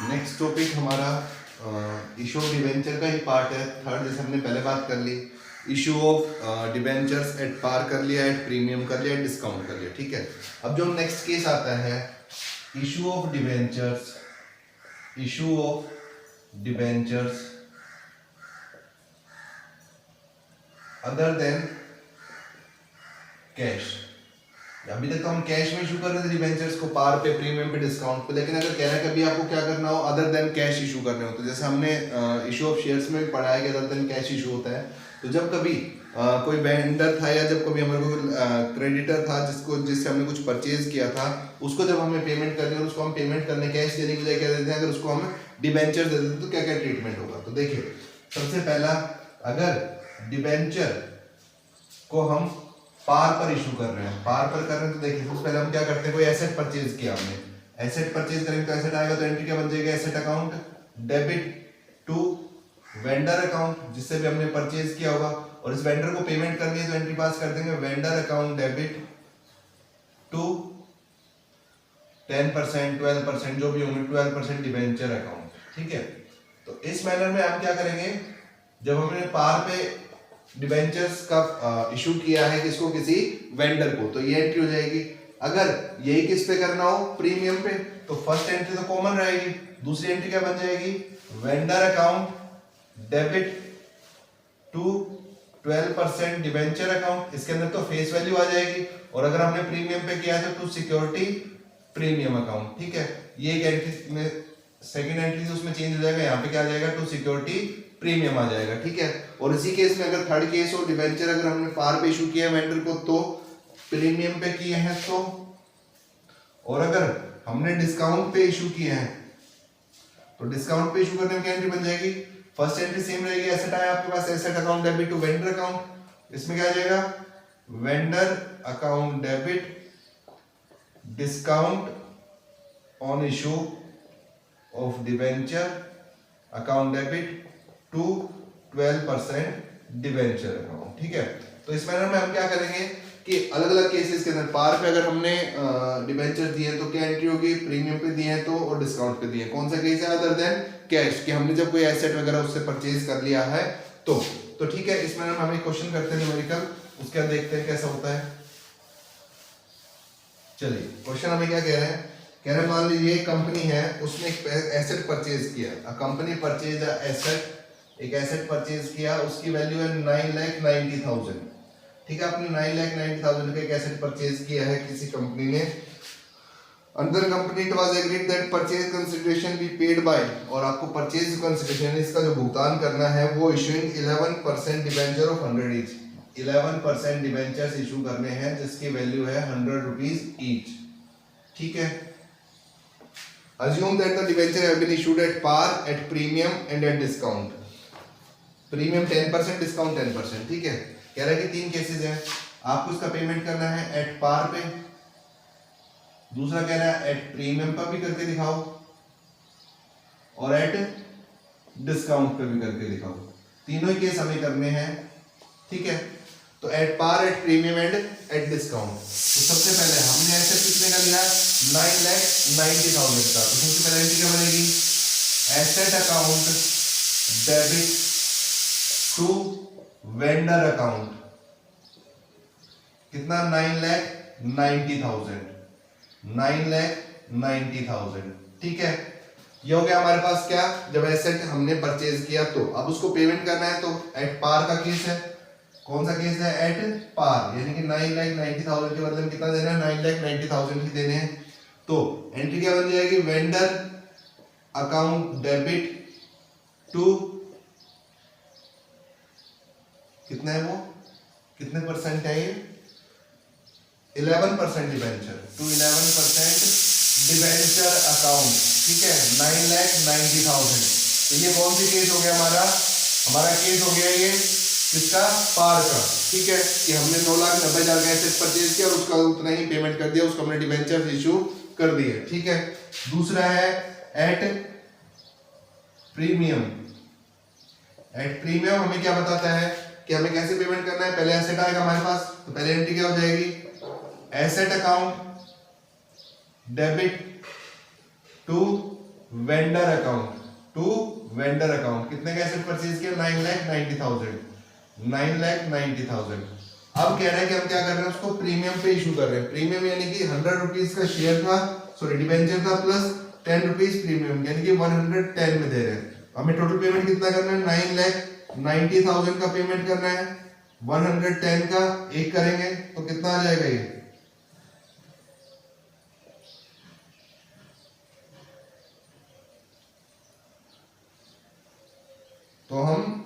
Next topic हमारा issue of debenture का ही part है, थर्ड, जैसे हमने पहले बात कर ली। Issue of debentures at par कर लिया, एट प्रीमियम कर लिया, एट डिस्काउंट कर लिया, ठीक है। अब जो नेक्स्ट केस आता है, issue of debentures, issue of debentures other than cash. अभी तक तो हम कैश में इशू कर रहे थे डिवेंचर्स को, पार पे, प्रीमियम पे, डिस्काउंट पे, लेकिन अगर कह रहे हैं कभी आपको क्या करना हो अदर देन कैश इशू करने हो, तो जैसे हमने इशू ऑफ शेयर्स में भी पढ़ा है कि अदर देन कैश इशू होता है। तो जब कभी कोई वेंडर था या जब कभी हमारे को क्रेडिटर था जिससे हमने कुछ परचेज किया था, उसको जब हमें पेमेंट करनी है, उसको हम पेमेंट करने कैश देने की बजाय क्या देते हैं, अगर उसको हम डिवेंचर दे देते तो क्या क्या ट्रीटमेंट होगा। तो देखिए, सबसे पहला, अगर डिवेंचर को हम पार पर इशू कर रहे हैं, पार पर कर रहे हैं, तो देखिए सबसे पहले हम क्या करते हैं, कोई एसेट परचेज किया हमने, एसेट परचेज करेंगे तो एसेट आएगा, तो एंट्री क्या बन जाएगी, asset account debit to vendor account जिससे भी हमने परचेज किया होगा, और इस वेंडर को पेमेंट करनी है तो एंट्री पास कर देंगे वेंडर अकाउंट डेबिट टू 10%, 12% जो भी होंगे, 12% डिवेंचर अकाउंट, ठीक है। तो इस मैनर में हम क्या करेंगे, जब हमने पार पे डिवेंचर्स का इशू किया है किसको, किसी वेंडर को, तो ये एंट्री हो जाएगी। अगर यही किस पे करना हो, प्रीमियम पे, तो फर्स्ट एंट्री तो कॉमन रहेगी, दूसरी एंट्री क्या बन जाएगी, vendor account debit to 12% debenture account, इसके अंदर तो फेस वैल्यू आ जाएगी, और अगर हमने प्रीमियम पे किया है तो टू सिक्योरिटी प्रीमियम अकाउंट, ठीक है। ये एक एंट्री में सेकंड एंट्री उसमें चेंज हो जाएगा, यहाँ पे क्या आ जाएगा, टू सिक्योरिटी प्रीमियम आ जाएगा, ठीक है। और इसी केस में अगर थर्ड केस हो, डिवेंचर अगर हमने पार पे इशू किया है वेंडर को तो प्रीमियम पे किए हैं तो, और अगर हमने डिस्काउंट पे इशू किए हैं तो डिस्काउंट पे इशू करने में क्या एंट्री बन जाएगी, फर्स्ट एंट्री सेम रहेगी, एसेट आया आपके पास, asset account debit to vendor account, इसमें क्या आ जाएगा, vendor account debit discount on issue of debenture account debit to 12% debenture account, ठीक है। तो इस मैनर में हम क्या करेंगे कि अलग अलग केसेस के अंदर पार पे अगर हमने डिवेंचर दिए तो क्या एंट्री होगी, प्रीमियम पे दिए हैं तो, और डिस्काउंट पे दिए हैं, कौन सा केस है, अदर देन कैश, कि हमने जब कोई एसेट वगैरह उससे परचेज कर लिया है तो ठीक है। इस मैनर में हम एक क्वेश्चन करते हैं न्यूमेरिकल, उसके बाद देखते हैं कैसा होता है। चलिए, क्वेश्चन हमें क्या कह रहे हैं, कह रहे हैं मान लीजिए कंपनी है, उसने एक एसेट परचेज किया, a company purchase a asset, एक एसेट परचेज किया, उसकी वैल्यू है 9,90,000, ठीक है। आपने 9,90,000 का एक एसेट परचेज किया है किसी कंपनी ने, under company it was agreed that purchase consideration be paid by, और आपको परचेज कंसीडरेशन इसका जो भुगतान करना है वो issuing 11% debenture of 100 each, 11% debentures issue करने हैं जिसकी वैल्यू है 100 रुपीज ईच, ठीक है। Assume that the debenture have been issued at par, at premium and at discount. Premium 10%, discount 10%, ठीक है। कह रहा है कि तीन केसेस हैं, आपको इसका पेमेंट करना है एट पार पे, दूसरा कह रहा है एट प्रीमियम पर भी करके दिखाओ, और एट डिस्काउंट पे भी करके दिखाओ, तीनों ही केस हमें करने हैं, ठीक है। तो at par, at premium and at discount. तो सबसे पहले हमने ऐसे कितने का लिया, 9,90,000 का, तो सबसे पहले एंट्री क्या बनेगी, asset account debit to vendor account, कितना, 9,90,000, 9,90,000, ठीक है। ये हो गया हमारे पास क्या, जब एसेट हमने परचेज किया तो, अब उसको पेमेंट करना है तो एट पार का केस है, कौन सा केस है, एट पार, यानी कि 9,90,000 के बदले में कितना देना है, 9,90,000 ही देने हैं। तो एंट्री क्या बन जाएगी, वेंडर अकाउंट डेबिट टू, कितना है वो, कितने परसेंट है ये, 11% डिवेंचर टू 11% डिवेंचर अकाउंट, ठीक है, 9,90,000। तो ये कौन सी केस हो गया हमारा केस हो गया ये किसका, पार का, ठीक है, कि हमने 9,90,000 का एसेट परचेज किया और उसका उतना ही पेमेंट कर दिया, उसको हमने डिवेंचर इशू कर दिए, ठीक है। दूसरा है एट प्रीमियम, एट प्रीमियम हमें क्या बताता है कि हमें कैसे पेमेंट करना है, पहले एसेट आएगा हमारे पास, तो पहले एंट्री क्या हो जाएगी, asset account debit to vendor account to vendor account. कितने का एसेट परचेज किया? 9,90,000। 9,90,000। अब कह रहे हैं कि हम क्या कर रहे हैं, उसको प्रीमियम पे इशू कर रहे हैं। प्रीमियम यानी कि 100 रुपीज का शेयर था, सॉरी डिबेंचर था, प्लस 10 रुपीज प्रीमियम, यानी कि 110 में दे रहे हैं। हमें टोटल पेमेंट कितना करना है? 9,90,000 का पेमेंट करना है। 110 का एक करेंगे तो कितना आ जाएगा ये? तो हम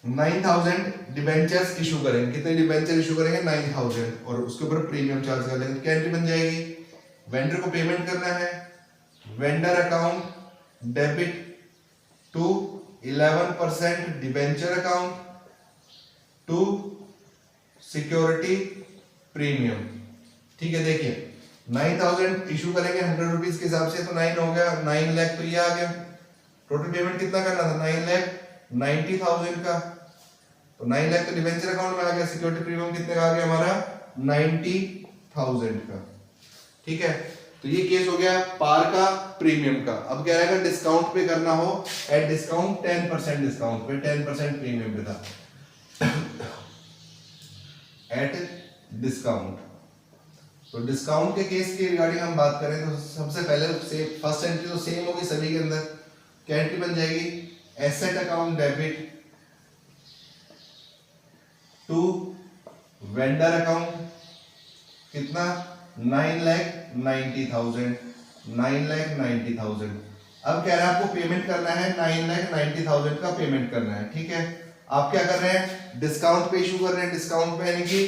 9,000 डिबेंचर्स इशू करेंगे। कितने डिबेंचर इशू करेंगे? 9,000, और उसके ऊपर प्रीमियम चार्ज कर लेंगे। क्या एंट्री बन जाएगी? वेंडर को पेमेंट करना है, vendor account debit to 11% debenture account to security premium. ठीक है, देखिए 9,000 इशू करेंगे 100 रुपीज के हिसाब से, तो 9 हो गया, 9 लाख तो ये आ गया। टोटल पेमेंट कितना करना था? 9,90,000 का, तो 9 लाख तो डिबेंचर अकाउंट में आ गया। सिक्योरिटी प्रीमियम कितने का आ गया हमारा? 90,000 का। ठीक है, तो ये केस हो गया पार का, प्रीमियम का। अब कह रहा है डिस्काउंट पे करना हो, एट डिस्काउंट 10% डिस्काउंट पे, 10% प्रीमियम पे था एट डिस्काउंट। तो डिस्काउंट के केस की रिगार्डिंग हम बात करें तो सबसे पहले फर्स्ट एंट्री तो सेम होगी सभी के अंदर। क्या एंट्री बन जाएगी? Asset account debit to vendor account. कितना? 9,90,000। 9,90,000। अब कह रहा है आपको पेमेंट करना है 9,90,000 का पेमेंट करना है। ठीक है, आप क्या कर रहे हैं? डिस्काउंट पे इशू कर रहे हैं। डिस्काउंट पे यानी कि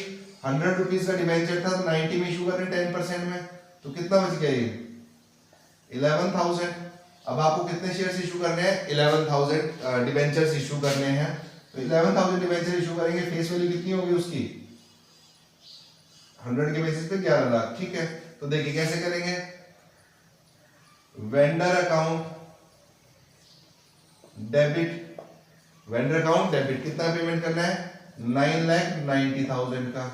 100 रुपीज का डिबेंचर था, तो 90 में इशू कर रहे हैं 10% में, तो कितना बच गया ये? 11,000। अब आपको कितने शेयर्स इशू करने हैं? 11,000 डिबेंचर्स इशू करने हैं। तो 11,000 डिबेंचर इशू करेंगे, फेस वैल्यू कितनी होगी उसकी? 100 के बेसिस पे 11 लाख। ठीक है, तो देखिए कैसे करेंगे। Vendor account debit, vendor account debit कितना पेमेंट करना है? 9,90,000 का।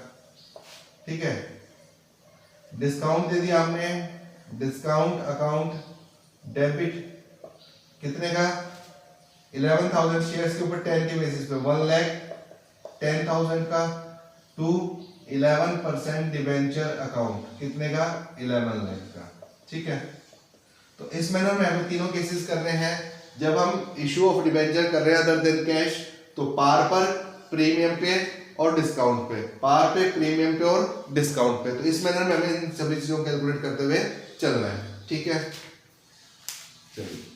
ठीक है, डिस्काउंट दे दिया आपने, डिस्काउंट अकाउंट डेबिट कितने का? 11,000 शेयर्स के ऊपर 10 के बेसिस पे 1,10,000 का टू 11% डिबेंचर अकाउंट कितने का? 11 लाख का। ठीक है, तो इस मैनर में हमें तीनों केसेस करने हैं। जब हम इशू ऑफ डिबेंचर कर रहे हैं अदर देन कैश, तो पार पर, प्रीमियम पे और डिस्काउंट पे, पार पे, प्रीमियम पे और डिस्काउंट पे। तो इस मैनर में हमें इन सभी चीजों को कैलकुलेट करते हुए चलना है। ठीक है, चलिए।